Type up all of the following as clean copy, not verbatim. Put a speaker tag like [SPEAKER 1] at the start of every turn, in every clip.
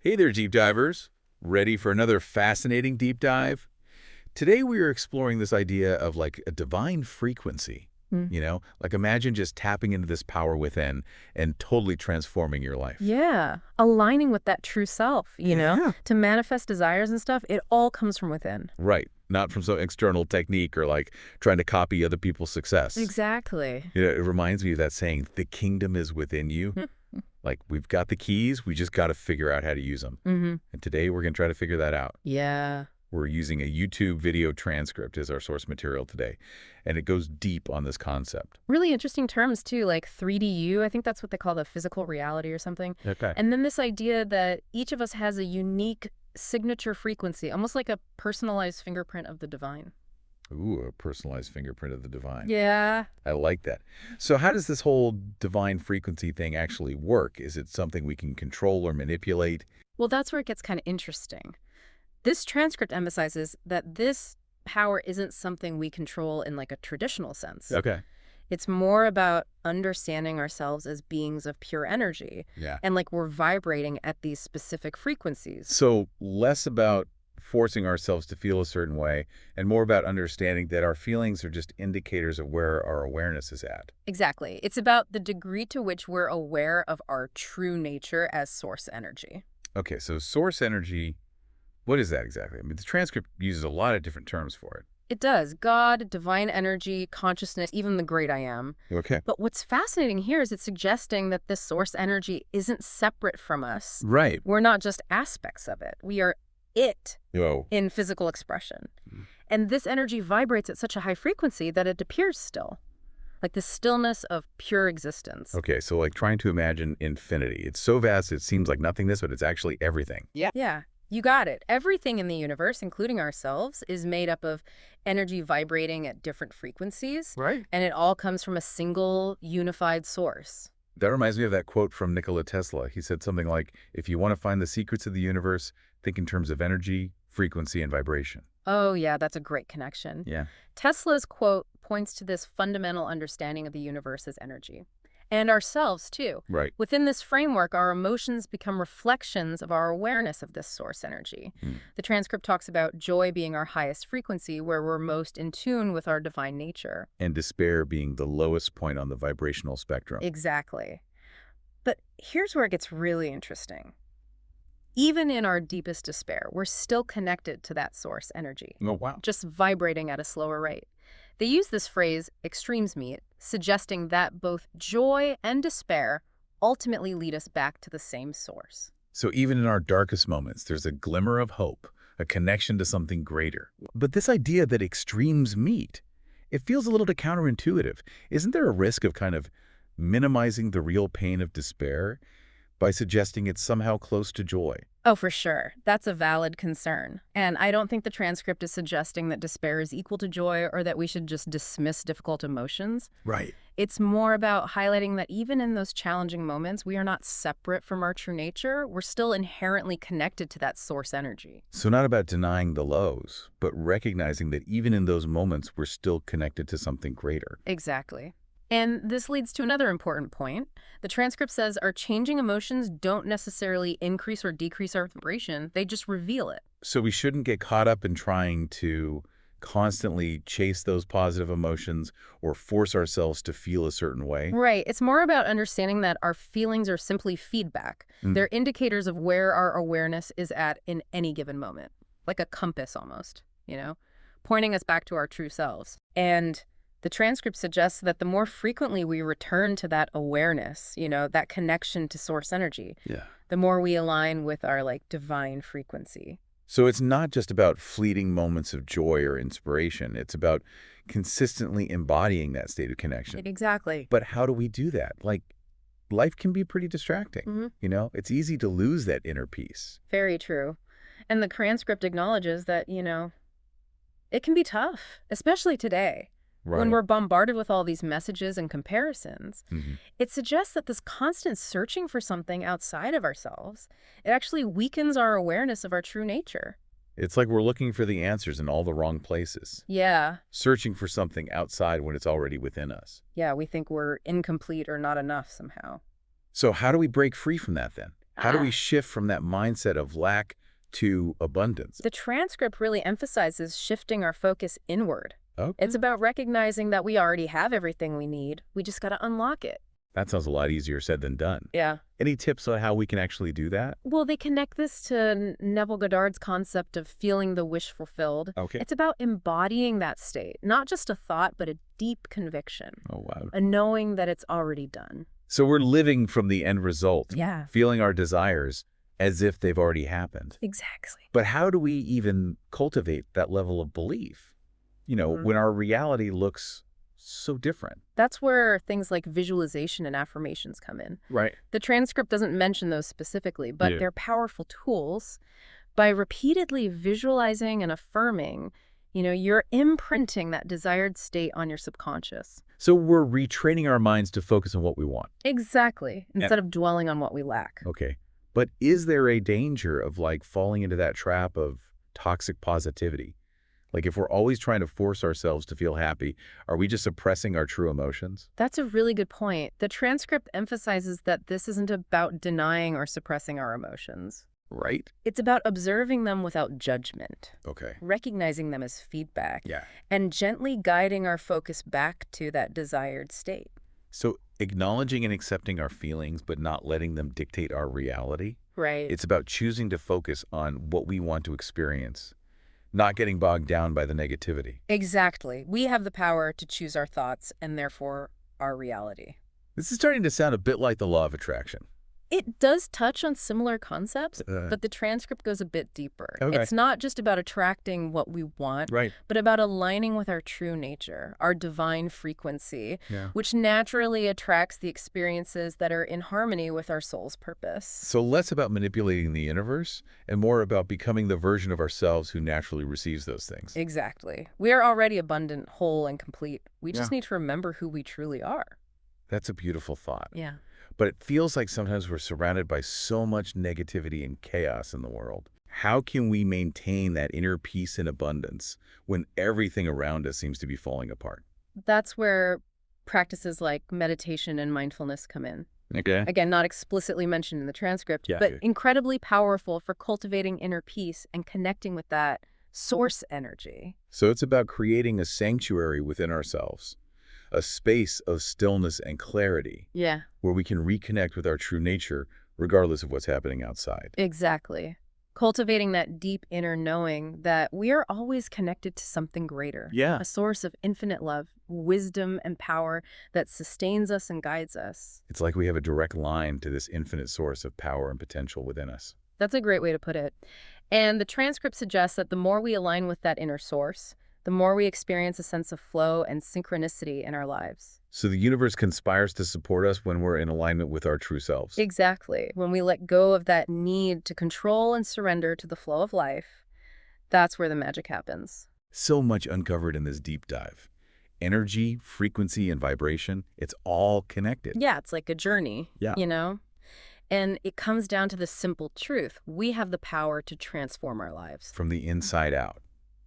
[SPEAKER 1] Hey there, deep divers. Ready for another fascinating deep dive? Today we are exploring this idea of like a divine frequency.
[SPEAKER 2] Mm.
[SPEAKER 1] Like imagine just tapping into this power within and totally transforming your life.
[SPEAKER 2] Yeah, aligning with that true self,
[SPEAKER 1] Yeah.
[SPEAKER 2] to manifest desires and stuff, it all comes from within.
[SPEAKER 1] Right. Not from some external technique or like trying to copy other people's success.
[SPEAKER 2] Exactly.
[SPEAKER 1] It reminds me of that saying, the kingdom is within you. Like we've got the keys, we just got to figure out how to use them.
[SPEAKER 2] Mm-hmm.
[SPEAKER 1] And today we're going to try to figure that out.
[SPEAKER 2] Yeah.
[SPEAKER 1] We're using a YouTube video transcript as our source material today, and it goes deep on this concept.
[SPEAKER 2] Really interesting terms too, like 3DU. I think that's what they call the physical reality or something.
[SPEAKER 1] Okay.
[SPEAKER 2] And then this idea that each of us has a unique signature frequency, almost like a personalized fingerprint of the divine.
[SPEAKER 1] Ooh, a personalized fingerprint of the divine.
[SPEAKER 2] Yeah.
[SPEAKER 1] I like that. So how does this whole divine frequency thing actually work? Is it something we can control or manipulate?
[SPEAKER 2] Well, that's where it gets kind of interesting. This transcript emphasizes that this power isn't something we control in like a traditional sense.
[SPEAKER 1] Okay.
[SPEAKER 2] It's more about understanding ourselves as beings of pure energy
[SPEAKER 1] Yeah.
[SPEAKER 2] and like we're vibrating at these specific frequencies.
[SPEAKER 1] So less about forcing ourselves to feel a certain way and more about understanding that our feelings are just indicators of where our awareness is at.
[SPEAKER 2] Exactly. It's about the degree to which we're aware of our true nature as source energy.
[SPEAKER 1] Okay, so source energy, what is that exactly? I mean, the transcript uses a lot of different terms for it.
[SPEAKER 2] It does. God, divine energy, consciousness, even the great I am.
[SPEAKER 1] Okay.
[SPEAKER 2] But what's fascinating here is it's suggesting that this source energy isn't separate from us.
[SPEAKER 1] Right.
[SPEAKER 2] We're not just aspects of it. We are it
[SPEAKER 1] Oh.
[SPEAKER 2] in physical expression.
[SPEAKER 1] Mm.
[SPEAKER 2] And this energy vibrates at such a high frequency that it appears still, like the stillness of pure existence.
[SPEAKER 1] Okay, so like trying to imagine infinity. It's so vast it seems like nothingness, but it's actually everything.
[SPEAKER 2] Yeah, you got it. Everything in the universe, including ourselves, is made up of energy vibrating at different frequencies,
[SPEAKER 1] Right.
[SPEAKER 2] and it all comes from a single unified source.
[SPEAKER 1] That reminds me of that quote from Nikola Tesla. He said something like, if you want to find the secrets of the universe, think in terms of energy, frequency, and vibration.
[SPEAKER 2] Oh, yeah, that's a great connection.
[SPEAKER 1] Yeah.
[SPEAKER 2] Tesla's quote points to this fundamental understanding of the universe as energy. And ourselves, too.
[SPEAKER 1] Right.
[SPEAKER 2] Within this framework, our emotions become reflections of our awareness of this source energy.
[SPEAKER 1] Hmm.
[SPEAKER 2] The transcript talks about joy being our highest frequency, where we're most in tune with our divine nature.
[SPEAKER 1] And despair being the lowest point on the vibrational spectrum.
[SPEAKER 2] Exactly. But here's where it gets really interesting. Even in our deepest despair, we're still connected to that source energy,
[SPEAKER 1] Oh, wow.
[SPEAKER 2] just vibrating at a slower rate. They use this phrase, extremes meet, suggesting that both joy and despair ultimately lead us back to the same source.
[SPEAKER 1] So even in our darkest moments, there's a glimmer of hope, a connection to something greater. But this idea that extremes meet, it feels a little bit counterintuitive. Isn't there a risk of kind of minimizing the real pain of despair by suggesting it's somehow close to joy?
[SPEAKER 2] Oh, for sure. That's a valid concern. And I don't think the transcript is suggesting that despair is equal to joy or that we should just dismiss difficult emotions.
[SPEAKER 1] Right.
[SPEAKER 2] It's more about highlighting that even in those challenging moments, we are not separate from our true nature. We're still inherently connected to that source energy.
[SPEAKER 1] So not about denying the lows, but recognizing that even in those moments, we're still connected to something greater.
[SPEAKER 2] Exactly. And this leads to another important point. The transcript says our changing emotions don't necessarily increase or decrease our vibration. They just reveal it.
[SPEAKER 1] So we shouldn't get caught up in trying to constantly chase those positive emotions or force ourselves to feel a certain way.
[SPEAKER 2] Right. It's more about understanding that our feelings are simply feedback.
[SPEAKER 1] Mm.
[SPEAKER 2] They're indicators of where our awareness is at in any given moment, like a compass almost, pointing us back to our true selves. And the transcript suggests that the more frequently we return to that awareness, that connection to source energy,
[SPEAKER 1] Yeah.
[SPEAKER 2] the more we align with our divine frequency.
[SPEAKER 1] So it's not just about fleeting moments of joy or inspiration. It's about consistently embodying that state of connection.
[SPEAKER 2] Exactly.
[SPEAKER 1] But how do we do that? Like, life can be pretty distracting.
[SPEAKER 2] Mhm.
[SPEAKER 1] It's easy to lose that inner peace.
[SPEAKER 2] Very true. And the transcript acknowledges that, it can be tough, especially today. When we're bombarded with all these messages and comparisons,
[SPEAKER 1] Mhm.
[SPEAKER 2] it suggests that this constant searching for something outside of ourselves, it actually weakens our awareness of our true nature.
[SPEAKER 1] It's like we're looking for the answers in all the wrong places,
[SPEAKER 2] Yeah,
[SPEAKER 1] searching for something outside when it's already within us.
[SPEAKER 2] we think we're incomplete or not enough somehow.
[SPEAKER 1] So how do we break free from that then? How do we shift from that mindset of lack to abundance?
[SPEAKER 2] The transcript really emphasizes shifting our focus inward.
[SPEAKER 1] Okay.
[SPEAKER 2] It's about recognizing that we already have everything we need. We just got to unlock it.
[SPEAKER 1] That sounds a lot easier said than done.
[SPEAKER 2] Yeah.
[SPEAKER 1] Any tips on how we can actually do that?
[SPEAKER 2] Well, they connect this to Neville Goddard's concept of feeling the wish fulfilled.
[SPEAKER 1] Okay.
[SPEAKER 2] It's about embodying that state, not just a thought, but a deep conviction,
[SPEAKER 1] Oh, wow.
[SPEAKER 2] a knowing that it's already done.
[SPEAKER 1] So we're living from the end result,
[SPEAKER 2] Yeah,
[SPEAKER 1] feeling our desires as if they've already happened.
[SPEAKER 2] exactly.
[SPEAKER 1] But how do we even cultivate that level of belief, when our reality looks so different?
[SPEAKER 2] That's where things like visualization and affirmations come in.
[SPEAKER 1] Right.
[SPEAKER 2] The transcript doesn't mention those specifically, but
[SPEAKER 1] Yeah.
[SPEAKER 2] they're powerful tools. By repeatedly visualizing and affirming, you're imprinting that desired state on your subconscious.
[SPEAKER 1] So we're retraining our minds to focus on what we want.
[SPEAKER 2] Exactly, instead of dwelling on what we lack.
[SPEAKER 1] Okay. But is there a danger of falling into that trap of toxic positivity? Like if we're always trying to force ourselves to feel happy, are we just suppressing our true emotions?
[SPEAKER 2] That's a really good point. The transcript emphasizes that this isn't about denying or suppressing our emotions.
[SPEAKER 1] Right?
[SPEAKER 2] It's about observing them without judgment,
[SPEAKER 1] Okay.
[SPEAKER 2] recognizing them as feedback,
[SPEAKER 1] Yeah.
[SPEAKER 2] and gently guiding our focus back to that desired state.
[SPEAKER 1] So acknowledging and accepting our feelings, but not letting them dictate our reality.
[SPEAKER 2] Right.
[SPEAKER 1] It's about choosing to focus on what we want to experience, not getting bogged down by the negativity.
[SPEAKER 2] Exactly. We have the power to choose our thoughts and therefore our reality.
[SPEAKER 1] This is starting to sound a bit like the law of attraction.
[SPEAKER 2] It does touch on similar concepts,
[SPEAKER 1] Uh.
[SPEAKER 2] but the transcript goes a bit deeper.
[SPEAKER 1] Okay.
[SPEAKER 2] It's not just about attracting what we want,
[SPEAKER 1] Right.
[SPEAKER 2] but about aligning with our true nature, our divine frequency,
[SPEAKER 1] Yeah.
[SPEAKER 2] which naturally attracts the experiences that are in harmony with our soul's purpose.
[SPEAKER 1] So less about manipulating the universe and more about becoming the version of ourselves who naturally receives those things.
[SPEAKER 2] Exactly. We are already abundant, whole, and complete. We just
[SPEAKER 1] Yeah.
[SPEAKER 2] need to remember who we truly are.
[SPEAKER 1] That's a beautiful thought.
[SPEAKER 2] Yeah.
[SPEAKER 1] But it feels like sometimes we're surrounded by so much negativity and chaos in the world. How can we maintain that inner peace and abundance when everything around us seems to be falling apart?
[SPEAKER 2] That's where practices like meditation and mindfulness come in.
[SPEAKER 1] Okay.
[SPEAKER 2] Again, not explicitly mentioned in the transcript,
[SPEAKER 1] Yeah.
[SPEAKER 2] but incredibly powerful for cultivating inner peace and connecting with that source energy.
[SPEAKER 1] So it's about creating a sanctuary within ourselves, a space of stillness and clarity
[SPEAKER 2] Yeah,
[SPEAKER 1] where we can reconnect with our true nature regardless of what's happening outside.
[SPEAKER 2] exactly. Cultivating that deep inner knowing that we are always connected to something greater.
[SPEAKER 1] Yeah.
[SPEAKER 2] A source of infinite love, wisdom, and power that sustains us and guides us.
[SPEAKER 1] It's like we have a direct line to this infinite source of power and potential within us.
[SPEAKER 2] That's a great way to put it. And the transcript suggests that the more we align with that inner source, the more we experience a sense of flow and synchronicity in our lives.
[SPEAKER 1] So the universe conspires to support us when we're in alignment with our true selves.
[SPEAKER 2] Exactly. When we let go of that need to control and surrender to the flow of life, that's where the magic happens.
[SPEAKER 1] So much uncovered in this deep dive. Energy, frequency, and vibration, it's all connected.
[SPEAKER 2] Yeah, it's like a journey,
[SPEAKER 1] Yeah.
[SPEAKER 2] And it comes down to the simple truth. We have the power to transform our lives.
[SPEAKER 1] From the inside out.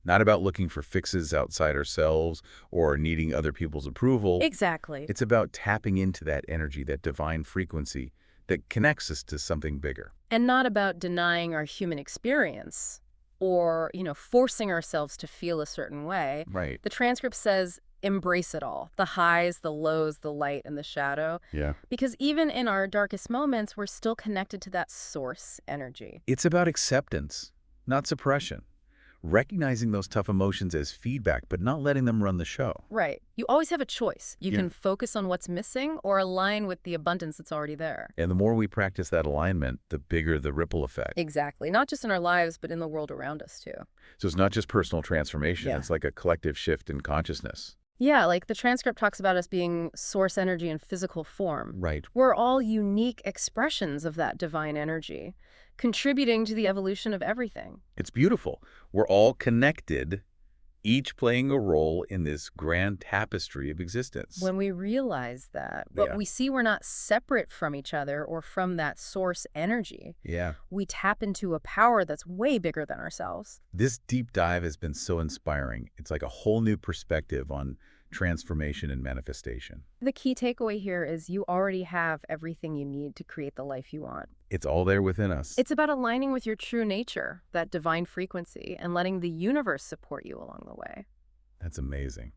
[SPEAKER 1] Not about looking for fixes outside ourselves or needing other people's approval.
[SPEAKER 2] Exactly.
[SPEAKER 1] It's about tapping into that energy, that divine frequency that connects us to something bigger.
[SPEAKER 2] And not about denying our human experience or, forcing ourselves to feel a certain way.
[SPEAKER 1] Right.
[SPEAKER 2] The transcript says, embrace it all, the highs, the lows, the light, and the shadow.
[SPEAKER 1] Yeah.
[SPEAKER 2] Because even in our darkest moments, we're still connected to that source energy.
[SPEAKER 1] It's about acceptance, not suppression. Recognizing those tough emotions as feedback, but not letting them run the show.
[SPEAKER 2] Right. You always have a choice. You
[SPEAKER 1] Yeah.
[SPEAKER 2] can focus on what's missing or align with the abundance that's already there.
[SPEAKER 1] And the more we practice that alignment, the bigger the ripple effect.
[SPEAKER 2] Exactly. Not just in our lives, but in the world around us, too.
[SPEAKER 1] So it's not just personal transformation,
[SPEAKER 2] Yeah.
[SPEAKER 1] it's like a collective shift in consciousness.
[SPEAKER 2] Yeah, like the transcript talks about us being source energy in physical form.
[SPEAKER 1] Right.
[SPEAKER 2] We're all unique expressions of that divine energy, contributing to the evolution of everything.
[SPEAKER 1] It's beautiful. We're all connected, each playing a role in this grand tapestry of existence.
[SPEAKER 2] When we realize that, but
[SPEAKER 1] Yeah.
[SPEAKER 2] we see we're not separate from each other or from that source energy,
[SPEAKER 1] Yeah.
[SPEAKER 2] we tap into a power that's way bigger than ourselves.
[SPEAKER 1] This deep dive has been so inspiring. It's like a whole new perspective on transformation and manifestation.
[SPEAKER 2] The key takeaway here is you already have everything you need to create the life you want.
[SPEAKER 1] It's all there within us.
[SPEAKER 2] It's about aligning with your true nature, that divine frequency, and letting the universe support you along the way.
[SPEAKER 1] That's amazing.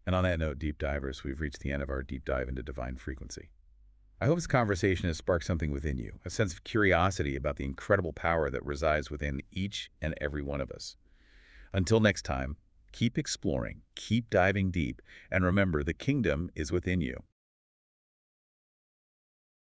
[SPEAKER 1] And on that note, deep divers, we've reached the end of our deep dive into divine frequency. I hope this conversation has sparked something within you, a sense of curiosity about the incredible power that resides within each and every one of us. Until next time, keep exploring, keep diving deep, and remember, the kingdom is within you.